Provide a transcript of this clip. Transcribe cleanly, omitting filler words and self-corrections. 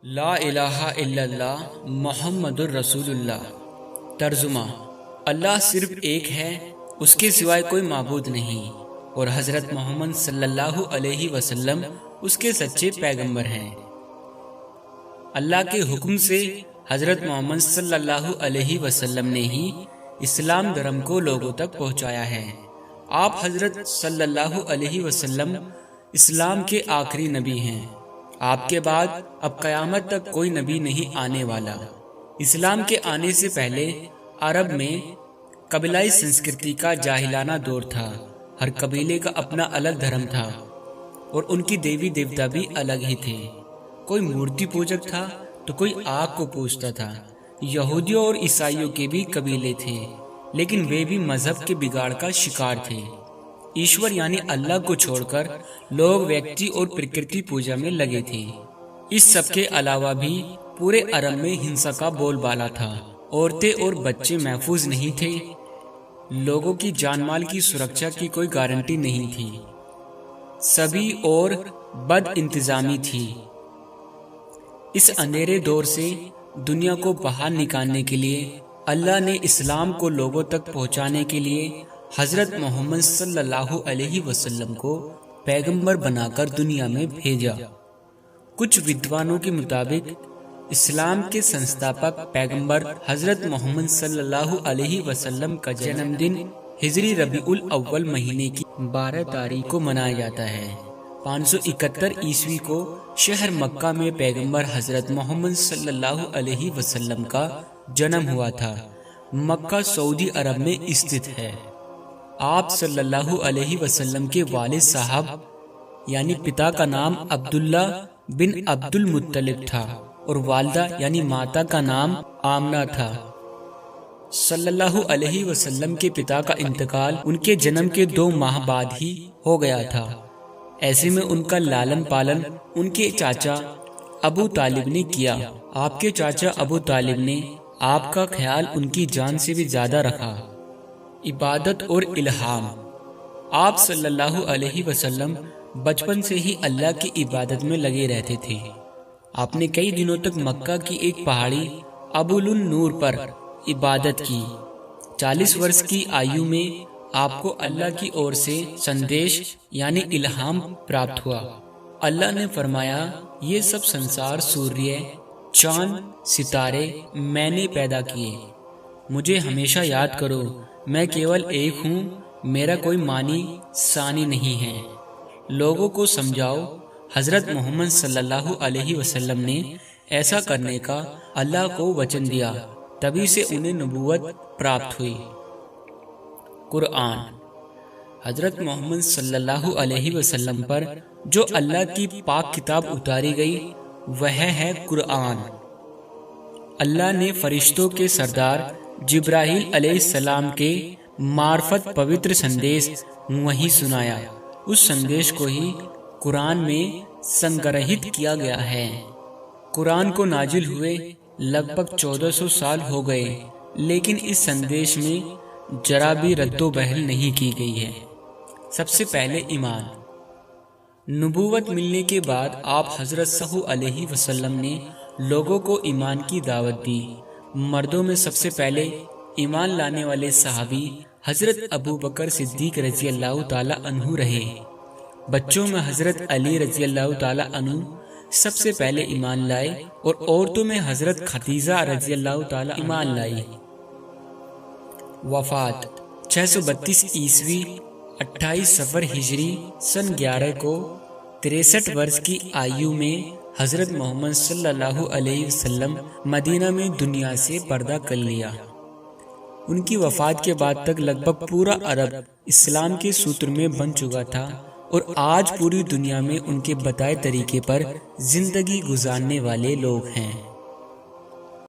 لا الہ الا اللہ محمد الرسول اللہ۔ ترجمہ: اللہ صرف ایک ہے، اس کے سوائے کوئی معبود نہیں، اور حضرت محمد صلی اللہ علیہ وسلم اس کے سچے پیغمبر ہیں۔ اللہ کے حکم سے حضرت محمد صلی اللہ علیہ وسلم نے ہی اسلام دھرم کو لوگوں تک پہنچایا ہے۔ آپ حضرت صلی اللہ علیہ وسلم اسلام کے آخری نبی ہیں۔ آپ کے بعد اب قیامت تک کوئی نبی نہیں آنے والا۔ اسلام کے آنے سے پہلے عرب میں قبیلائی سنسکرتی کا جاہلانہ دور تھا۔ ہر قبیلے کا اپنا الگ دھرم تھا اور ان کی دیوی دیوتا بھی الگ ہی تھے۔ کوئی مورتی پوجک تھا تو کوئی آگ کو پوجتا تھا۔ یہودیوں اور عیسائیوں کے بھی قبیلے تھے، لیکن وہ بھی مذہب کے بگاڑ کا شکار تھے۔ ایشور یعنی اللہ کو چھوڑ کر لوگ ویکتی اور پرکرتی پوجا میں لگے تھے۔ اس سب کے علاوہ بھی پورے عرب میں ہنسا کا بول بالا تھا۔ عورتیں اور بچے محفوظ نہیں تھے۔ لوگوں کی جان مال کی سرکشا کی کوئی گارنٹی نہیں تھی۔ سبھی اور بد انتظامی تھی۔ اس اندھیرے دور سے دنیا کو باہر نکالنے کے لیے اللہ نے اسلام کو لوگوں تک پہنچانے کے لیے حضرت محمد صلی اللہ علیہ وسلم کو پیغمبر بنا کر دنیا میں بھیجا۔ کچھ ودوانوں کے مطابق اسلام کے سنستھاپک پیغمبر حضرت محمد صلی اللہ علیہ وسلم کا جنم دن ہجری ربیع الاول مہینے کی 12 تاریخ کو منایا جاتا ہے۔ 571 عیسوی کو شہر مکہ میں پیغمبر حضرت محمد صلی اللہ علیہ وسلم کا جنم ہوا تھا۔ مکہ سعودی عرب میں استھت ہے۔ آپ صلی اللہ علیہ وسلم کے والد صاحب یعنی پتا کا نام عبداللہ بن عبد المطلب تھا اور والدہ یعنی ماتا کا نام آمنہ تھا۔ صلی اللہ علیہ وسلم کے پتا کا انتقال ان کے جنم کے 2 ماہ بعد ہی ہو گیا تھا۔ ایسے میں ان کا لالن پالن ان کے چاچا ابو طالب نے کیا۔ آپ کے چاچا ابو طالب نے آپ کا خیال ان کی جان سے بھی زیادہ رکھا۔ عبادت اور الہام: آپ صلی اللہ علیہ وسلم بچپن سے ہی اللہ کی عبادت میں لگے رہتے تھے۔ آپ نے کئی دنوں تک مکہ کی ایک پہاڑی ابول النور پر عبادت کی۔ 40 برس کی آیو میں آپ کو اللہ کی اور سے سندیش یعنی الہام پراپت ہوا۔ اللہ نے فرمایا، یہ سب سنسار سوریہ، چاند، ستارے میں نے پیدا کیے۔ مجھے ہمیشہ یاد کرو، میں کیول ایک ہوں، میرا کوئی مانی ثانی نہیں ہے۔ لوگوں کو سمجھاؤ۔ حضرت محمد صلی اللہ علیہ وسلم نے ایسا کرنے کا اللہ کو وچن دیا، تبھی سے انہیں نبوت پراپت ہوئی۔ قرآن: حضرت محمد صلی اللہ علیہ وسلم پر جو اللہ کی پاک کتاب اتاری گئی وہ ہے قرآن۔ اللہ نے فرشتوں کے سردار جبرائیل علیہ السلام کے معرفت پوتر سندیش وہی سنایا۔ اس سندیش کو ہی قرآن میں سنگرہت کیا گیا ہے۔ قرآن کو نازل ہوئے لگ بھگ 1400 سال ہو گئے، لیکن اس سندیش میں ذرا بھی رد و بحل نہیں کی گئی ہے۔ سب سے پہلے ایمان۔ نبوت ملنے کے بعد آپ حضرت صلی اللہ علیہ وسلم نے لوگوں کو ایمان کی دعوت دی۔ مردوں میں سب سے پہلے ایمان لانے والے صحابی حضرت ابو بکر صدیق رضی اللہ تعالی عنہ رہے۔ بچوں میں حضرت علی رضی اللہ تعالی عنہ سب سے پہلے ایمان لائے اور عورتوں میں حضرت خدیجہ رضی اللہ تعالی ایمان لائی۔ وفات: 632 عیسوی 28 صفر ہجری سن 11 کو 63 برس کی آیو میں حضرت محمد صلی اللہ علیہ وسلم مدینہ میں دنیا سے پردہ کر لیا۔ ان کی وفات کے بعد تک لگ بھگ پورا عرب اسلام کے ستر میں بن چکا تھا اور آج پوری دنیا میں ان کے بتائے طریقے پر زندگی گزارنے والے لوگ ہیں۔